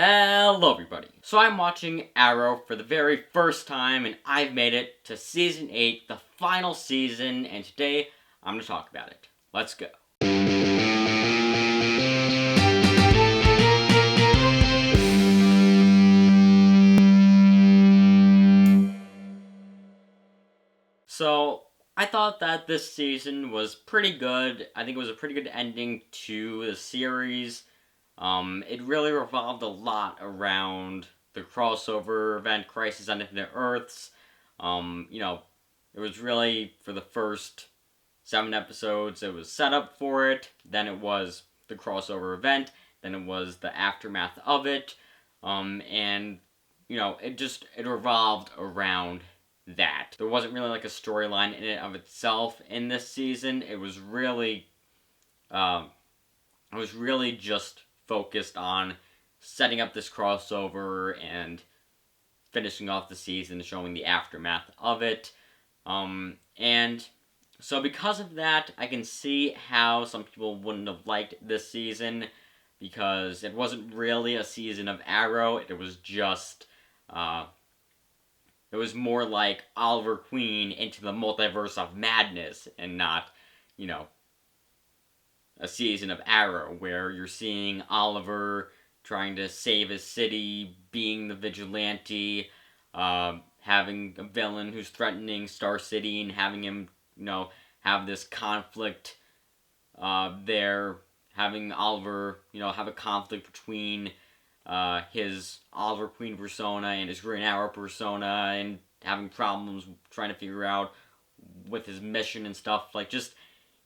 Hello everybody. So I'm watching Arrow for the very first time and I've made it to Season 8, the final season, and today I'm going to talk about it. Let's go. So, I thought that this season was pretty good. I think it was a pretty good ending to the series. It really revolved a lot around the crossover event Crisis on Infinite Earths. It was really, for the first 7 episodes, it was set up for it, then it was the crossover event, then it was the aftermath of it, it revolved around that. There wasn't really like a storyline in and of itself in this season. It was really just focused on setting up this crossover and finishing off the season, showing the aftermath of it. And so because of that, I can see how some people wouldn't have liked this season, because it wasn't really a season of Arrow. It was just, it was more like Oliver Queen into the multiverse of madness, and not, a season of Arrow, where you're seeing Oliver trying to save his city, being the vigilante, having a villain who's threatening Star City, and having him, have this conflict there, having Oliver, have a conflict between his Oliver Queen persona and his Green Arrow persona, and having problems trying to figure out with his mission and stuff,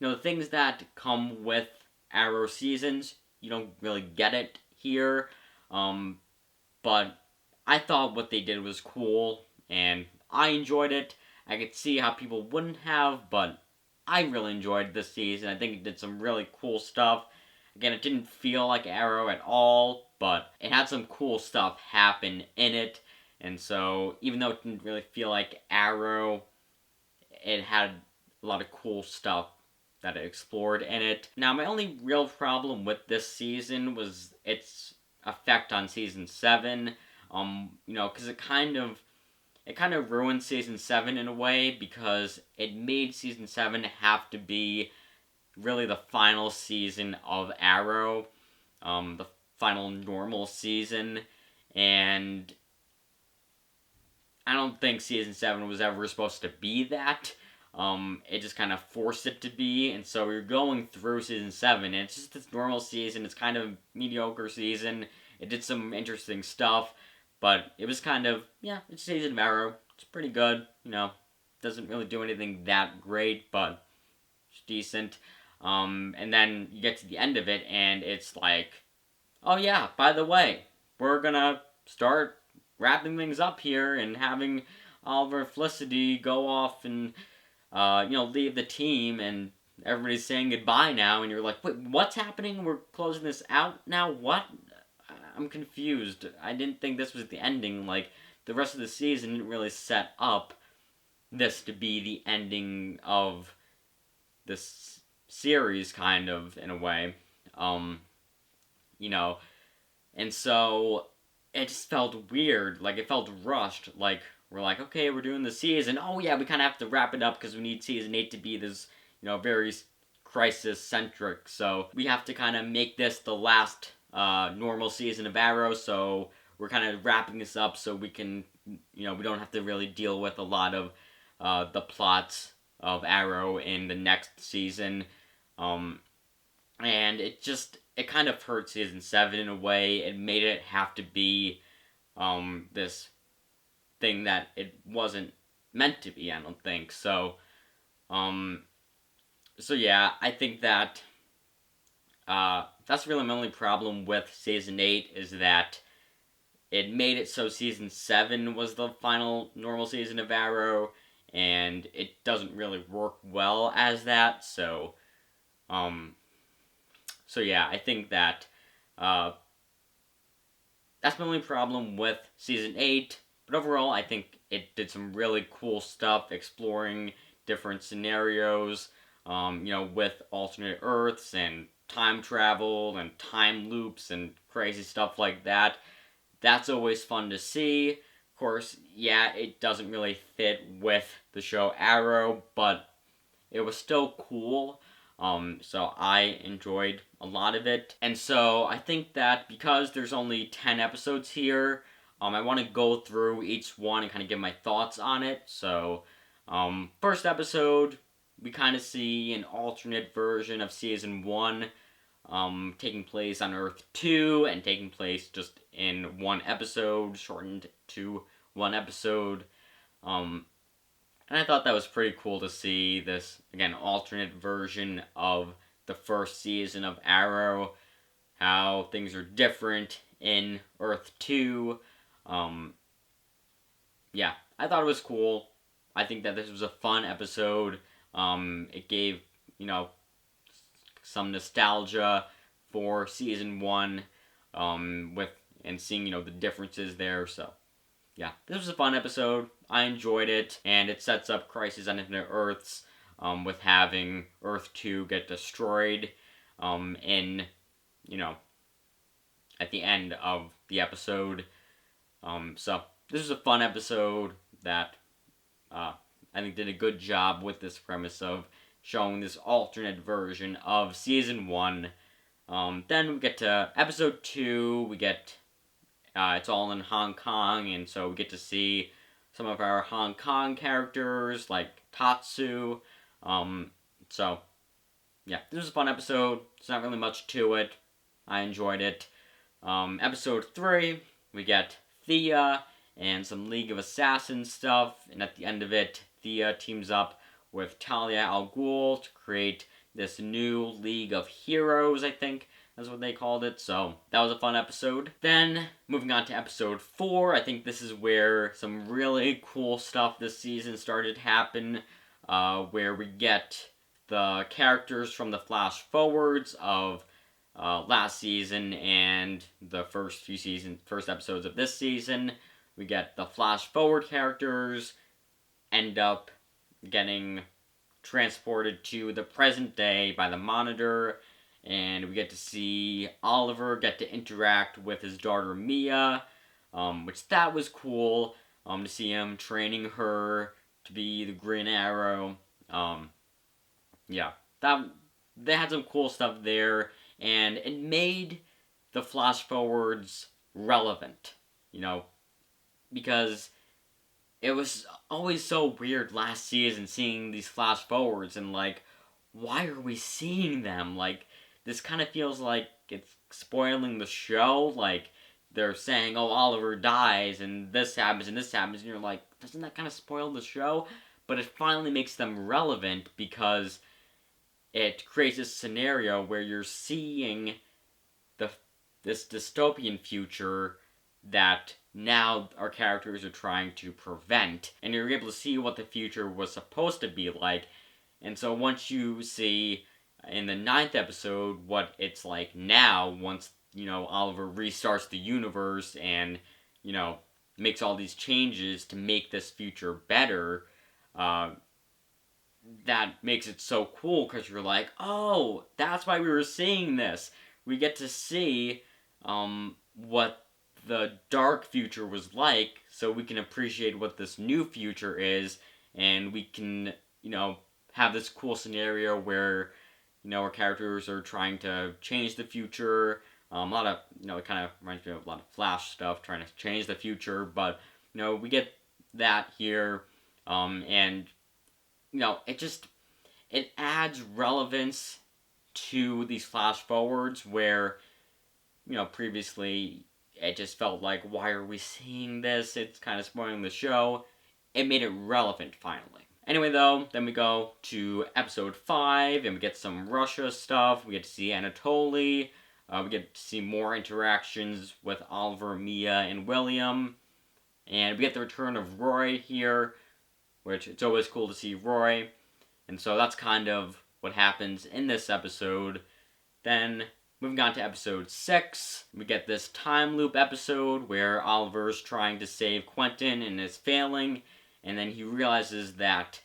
the things that come with Arrow seasons. You don't really get it here, but I thought what they did was cool, and I enjoyed it. I could see how people wouldn't have, but I really enjoyed this season. I think it did some really cool stuff. Again, it didn't feel like Arrow at all, but it had some cool stuff happen in it, and so even though it didn't really feel like Arrow, it had a lot of cool stuff that it explored in it. Now, my only real problem with this season was its effect on Season 7, because it kind of ruined Season 7 in a way, because it made Season 7 have to be really the final season of Arrow, the final normal season, and I don't think Season 7 was ever supposed to be that. It just kind of forced it to be, and so we're going through Season 7, and it's just this normal season. It's kind of a mediocre season. It did some interesting stuff, but it was kind of, it's Season of Arrow. It's pretty good, doesn't really do anything that great, but it's decent. And then you get to the end of it, and it's like, oh yeah, by the way, we're gonna start wrapping things up here and having Oliver and Felicity go off and leave the team, and everybody's saying goodbye now, and you're like, wait, what's happening? We're closing this out now? What? I'm confused. I didn't think this was the ending. Like, the rest of the season didn't really set up this to be the ending of this series, kind of, in a way. And so it just felt weird. Like, it felt rushed. Like, we're like, okay, we're doing the season. Oh yeah, we kind of have to wrap it up because we need Season 8 to be this, very crisis-centric. So we have to kind of make this the last normal season of Arrow, so we're kind of wrapping this up so we can, we don't have to really deal with a lot of the plots of Arrow in the next season. And it kind of hurt Season 7 in a way. It made it have to be this thing that it wasn't meant to be, I don't think. So yeah, I think that that's really my only problem with Season 8, is that it made it so Season 7 was the final normal season of Arrow, and it doesn't really work well as that. So yeah, I think that that's my only problem with Season 8. But overall, I think it did some really cool stuff, exploring different scenarios, with alternate Earths and time travel and time loops and crazy stuff like that. that's always fun to see. Of course, yeah, it doesn't really fit with the show Arrow, but it was still cool. So I enjoyed a lot of it. And so I think that because there's only 10 episodes here, I want to go through each one and kind of give my thoughts on it. So, first episode, we kind of see an alternate version of season 1, taking place on Earth 2 and taking place just in one episode, shortened to one episode. And I thought that was pretty cool to see this, again, alternate version of the first season of Arrow, how things are different in Earth 2. Yeah, I thought it was cool. I think that this was a fun episode. It gave, some nostalgia for season 1, with and seeing, the differences there, so yeah, this was a fun episode. I enjoyed it, and it sets up Crisis on Infinite Earths, with having Earth 2 get destroyed, in, at the end of the episode. So, this was a fun episode that, I think did a good job with this premise of showing this alternate version of Season 1. Then we get to Episode 2, we get it's all in Hong Kong, and so we get to see some of our Hong Kong characters, like Tatsu. So, yeah, this was a fun episode. There's not really much to it. I enjoyed it. Episode 3, we get Thea and some League of Assassins stuff, and at the end of it, Thea teams up with Talia al Ghul to create this new League of Heroes, I think. That's what they called it, so that was a fun episode. Then, moving on to episode 4, I think this is where some really cool stuff this season started to happen, where we get the characters from the flash forwards of last season and the first episodes of this season. We get the flash forward characters end up getting transported to the present day by the Monitor, and we get to see Oliver get to interact with his daughter Mia, which that was cool, to see him training her to be the Green Arrow. Yeah, they had some cool stuff there, and it made the flash forwards relevant, because it was always so weird last season seeing these flash forwards and why are we seeing them? This kind of feels like it's spoiling the show. They're saying, oh, Oliver dies, and this happens, and you're like, doesn't that kind of spoil the show? But it finally makes them relevant because it creates this scenario where you're seeing this dystopian future that now our characters are trying to prevent, and you're able to see what the future was supposed to be like. And so once you see in the 9th episode what it's like now, once, Oliver restarts the universe and, makes all these changes to make this future better, that makes it so cool because you're like, oh, that's why we were seeing this. We get to see what the dark future was like, so we can appreciate what this new future is, and we can, have this cool scenario where, our characters are trying to change the future. A lot of, it kind of reminds me of a lot of Flash stuff, trying to change the future, but, we get that here, and, it adds relevance to these flash forwards where, previously it just felt like, why are we seeing this? It's kind of spoiling the show. It made it relevant finally. Anyway, though, then we go to episode 5, and we get some Russia stuff. We get to see Anatoly. We get to see more interactions with Oliver, Mia, and William. And we get the return of Roy here, which it's always cool to see Roy. And so that's kind of what happens in this episode. Then, moving on to episode 6, we get this time loop episode where Oliver's trying to save Quentin and is failing. And then he realizes that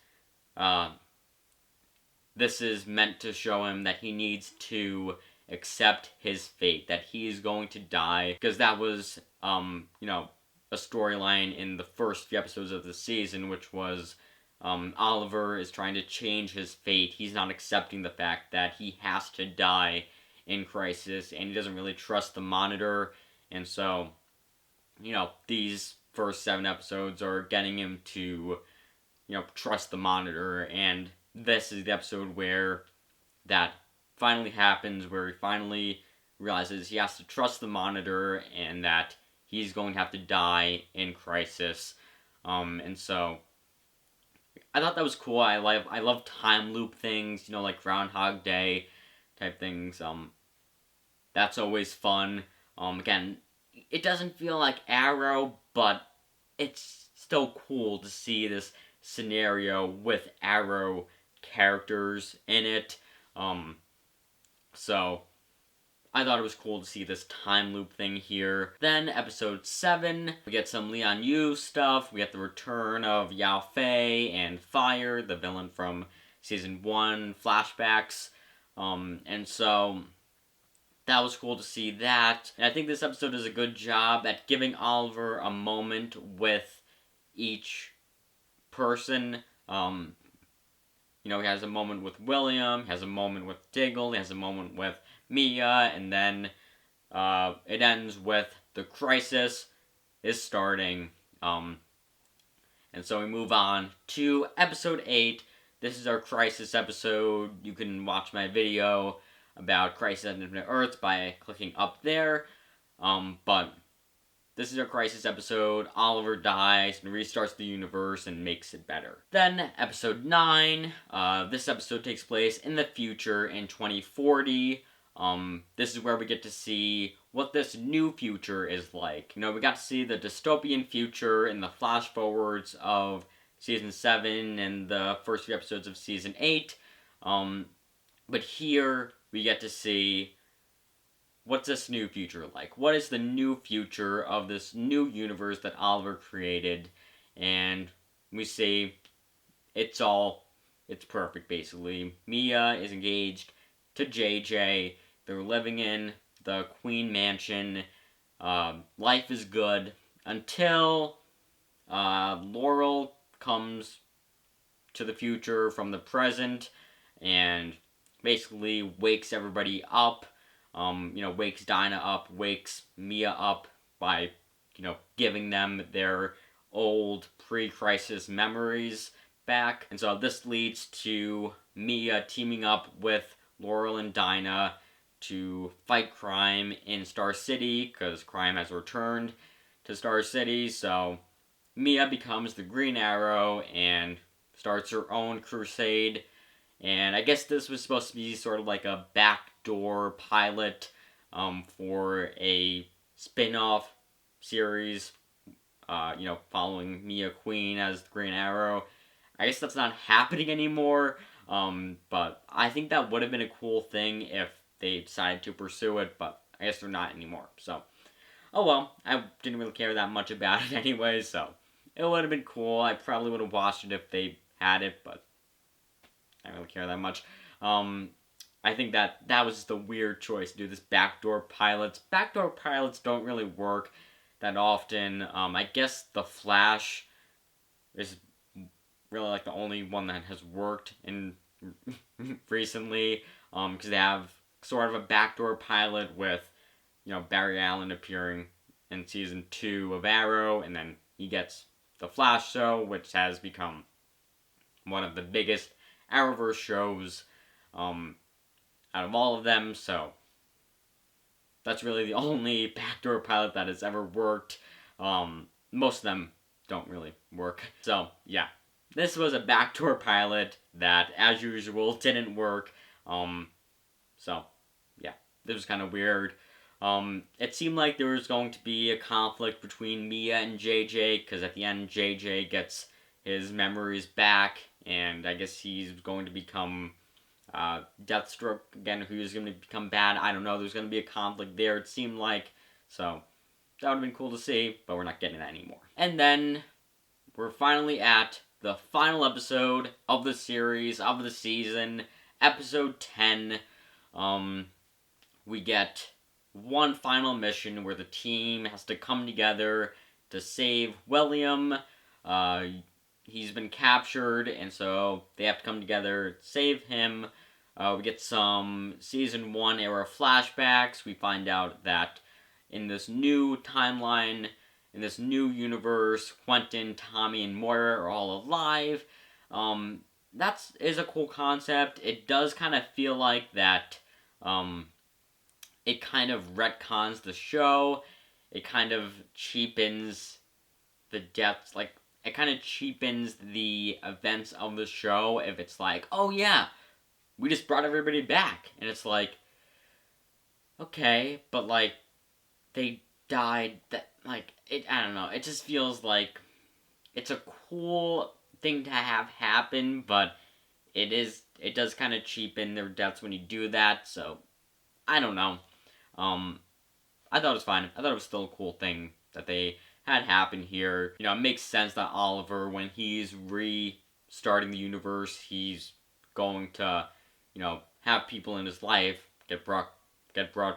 this is meant to show him that he needs to accept his fate, that he is going to die, because that was, a storyline in the first few episodes of the season, which was Oliver is trying to change his fate. He's not accepting the fact that he has to die in Crisis, and he doesn't really trust the Monitor, and so, these first 7 episodes are getting him to, trust the Monitor, and this is the episode where that finally happens, where he finally realizes he has to trust the Monitor, and that he's going to have to die in Crisis, and so I thought that was cool. I love time loop things, like Groundhog Day type things. That's always fun. Again, it doesn't feel like Arrow, but it's still cool to see this scenario with Arrow characters in it. So I thought it was cool to see this time loop thing here. Then, episode 7, we get some Lian Yu stuff. We get the return of Yao Fei and Fire, the villain from Season 1 flashbacks. And so, that was cool to see that. And I think this episode does a good job at giving Oliver a moment with each person. He has a moment with William, he has a moment with Diggle, he has a moment with Mia, and then it ends with the crisis is starting. And so we move on to episode 8. This is our crisis episode. You can watch my video about Crisis on Infinite Earths by clicking up there. But this is our crisis episode. Oliver dies and restarts the universe and makes it better. Then, episode 9. This episode takes place in the future in 2040. This is where we get to see what this new future is like. We got to see the dystopian future in the flash forwards of Season 7 and the first few episodes of Season 8. But here, we get to see what's this new future like? What is the new future of this new universe that Oliver created? And we see it's perfect, basically. Mia is engaged to JJ. They're living in the Queen Mansion. Life is good until Laurel comes to the future from the present and basically wakes everybody up. Wakes Dinah up, wakes Mia up by, giving them their old pre-crisis memories back. And so this leads to Mia teaming up with Laurel and Dinah to fight crime in Star City, because crime has returned to Star City. So Mia becomes the Green Arrow and starts her own crusade. And I guess this was supposed to be sort of like a backdoor pilot for a spin-off series, following Mia Queen as the Green Arrow. I guess that's not happening anymore, but I think that would have been a cool thing if they decided to pursue it, but I guess they're not anymore. So, oh well, I didn't really care that much about it anyway, so it would have been cool. I probably would have watched it if they had it, but I don't really care that much. I think that was just a weird choice to do this backdoor pilots. Backdoor pilots don't really work that often. I guess The Flash is really like the only one that has worked in recently, because they have sort of a backdoor pilot with, Barry Allen appearing in season 2 of Arrow, and then he gets the Flash show, which has become one of the biggest Arrowverse shows out of all of them, so that's really the only backdoor pilot that has ever worked. Most of them don't really work. So, yeah. This was a backdoor pilot that, as usual, didn't work. So, yeah. This was kind of weird. It seemed like there was going to be a conflict between Mia and JJ, because at the end, JJ gets his memories back, and I guess he's going to become Deathstroke again, who's going to become bad. I don't know. There's going to be a conflict there, it seemed like. So, that would have been cool to see, but we're not getting that anymore. And then, we're finally at the final episode of the series, of the season, episode 10. we get one final mission where the team has to come together to save William. Uh, he's been captured, and so they have to come together to save him. We get some season 1 era flashbacks. We find out that in this new timeline, in this new universe, Quentin, Tommy, and Moira are all alive. That is a cool concept. It does kind of feel like that. It kind of retcons the show. It kind of cheapens the depths. Like, it kind of cheapens the events of the show if it's like, oh yeah, we just brought everybody back. And it's like, okay, but like, they died. I don't know. It just feels like it's a cool thing to have happen, but it does kind of cheapen their deaths when you do that, so I don't know. I thought it was fine. I thought it was still a cool thing that they had happen here. You know, it makes sense that Oliver, when he's restarting the universe, he's going to, you know, have people in his life get brought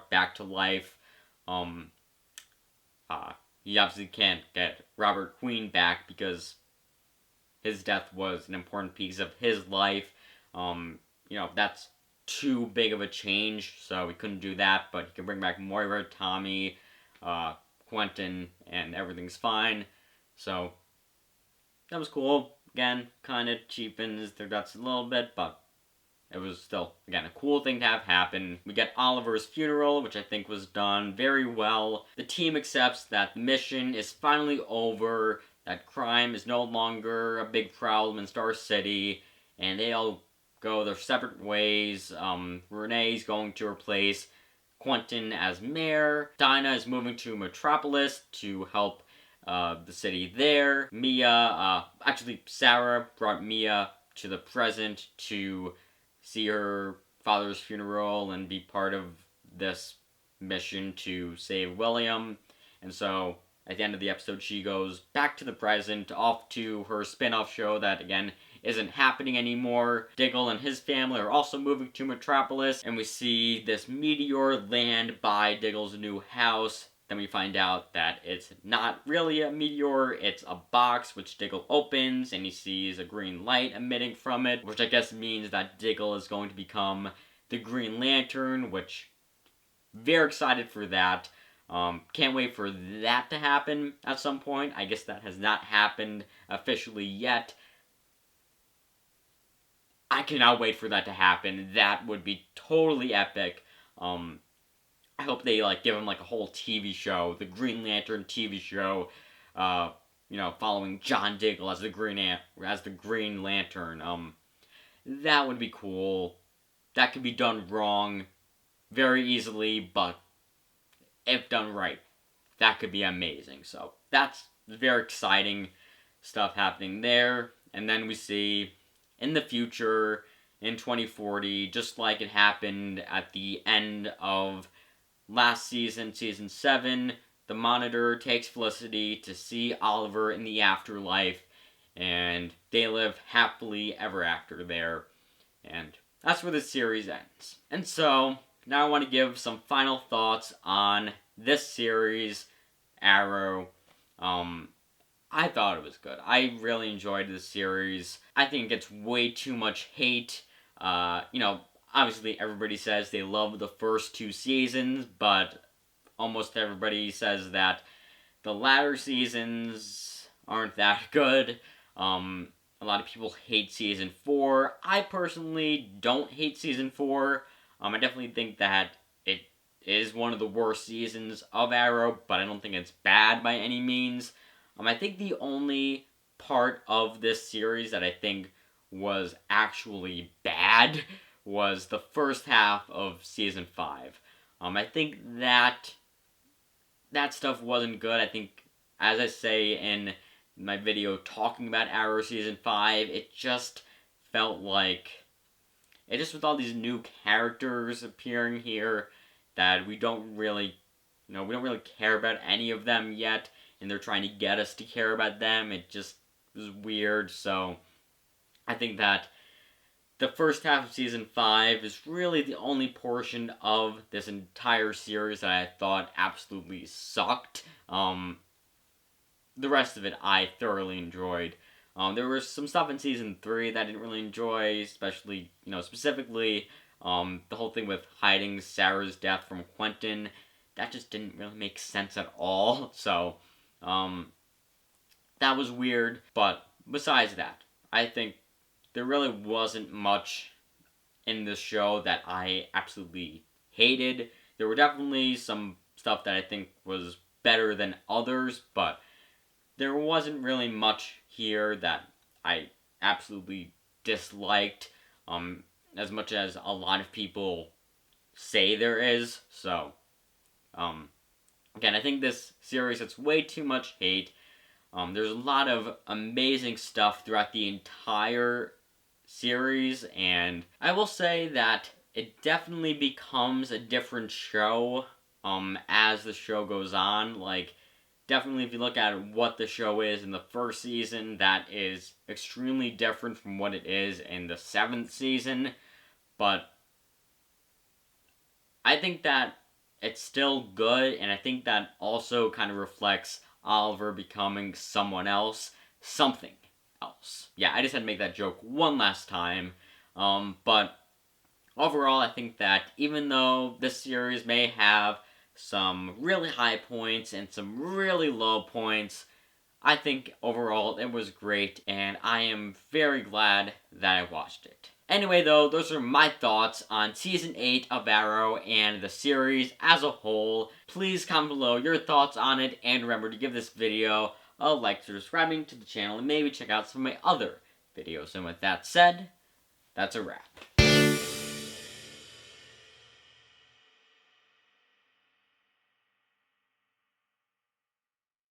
back to life. He obviously can't get Robert Queen back because his death was an important piece of his life. You know, that's too big of a change, so we couldn't do that, but he can bring back Moira, Tommy, Quentin, and everything's fine. So, that was cool. Again, kind of cheapens their deaths a little bit, but it was still, again, a cool thing to have happen. We get Oliver's funeral, which I think was done very well. The team accepts that the mission is finally over, that crime is no longer a big problem in Star City, and they all go their separate ways. Renee's going to replace Quentin as mayor. Dinah is moving to Metropolis to help the city there. Sarah brought Mia to the present to see her father's funeral and be part of this mission to save William. And so at the end of the episode, she goes back to the present, off to her spin-off show that, again, isn't happening anymore. Diggle and his family are also moving to Metropolis, and we see this meteor land by Diggle's new house. Then we find out that it's not really a meteor, it's a box, which Diggle opens, and he sees a green light emitting from it, which I guess means that Diggle is going to become the Green Lantern, which, very excited for that. Can't wait for that to happen at some point. I guess that has not happened officially yet. I cannot wait for that to happen. That would be totally epic. I hope they give him a whole TV show, the Green Lantern TV show. Following John Diggle as the Green Lantern. That would be cool. That could be done wrong very easily, but if done right, that could be amazing. So that's very exciting stuff happening there. And then we see in the future, in 2040, just like it happened at the end of last season, season 7, the Monitor takes Felicity to see Oliver in the afterlife, and they live happily ever after there. And that's where the series ends. And so, now I want to give some final thoughts on this series, Arrow. I thought it was good. I really enjoyed this series. I think it gets way too much hate. Obviously everybody says they love the first 2 seasons, but almost everybody says that the latter seasons aren't that good. A lot of people hate season 4. I personally don't hate season 4. I definitely think that it is one of the worst seasons of Arrow, but I don't think it's bad by any means. I think the only part of this series that I think was actually bad was the first half of season 5. I think that stuff wasn't good. I think, as I say in my video talking about Arrow season 5, it just felt like, with all these new characters appearing here, that we don't really care about any of them yet, and they're trying to get us to care about them. It just was weird. So I think that the first half of season 5 is really the only portion of this entire series that I thought absolutely sucked. The rest of it I thoroughly enjoyed. There was some stuff in season 3 that I didn't really enjoy, especially, specifically the whole thing with hiding Sarah's death from Quentin. That just didn't really make sense at all. So, that was weird. But besides that, I think there really wasn't much in this show that I absolutely hated. There were definitely some stuff that I think was better than others, but there wasn't really much here that I absolutely disliked, as much as a lot of people say there is. So, again, I think this series gets way too much hate. There's a lot of amazing stuff throughout the entire series, and I will say that it definitely becomes a different show as the show goes on. Like, definitely if you look at what the show is in the first season, that is extremely different from what it is in the 7th season, but I think that it's still good, and I think that also kind of reflects Oliver becoming someone else, something else. Yeah, I just had to make that joke one last time, but overall I think that even though this series may have some really high points and some really low points, I think overall it was great, and I am very glad that I watched it. Anyway, though, those are my thoughts on Season 8 of Arrow and the series as a whole. Please comment below your thoughts on it, and remember to give this video a like, subscribing to the channel, and maybe check out some of my other videos. And with that said, that's a wrap.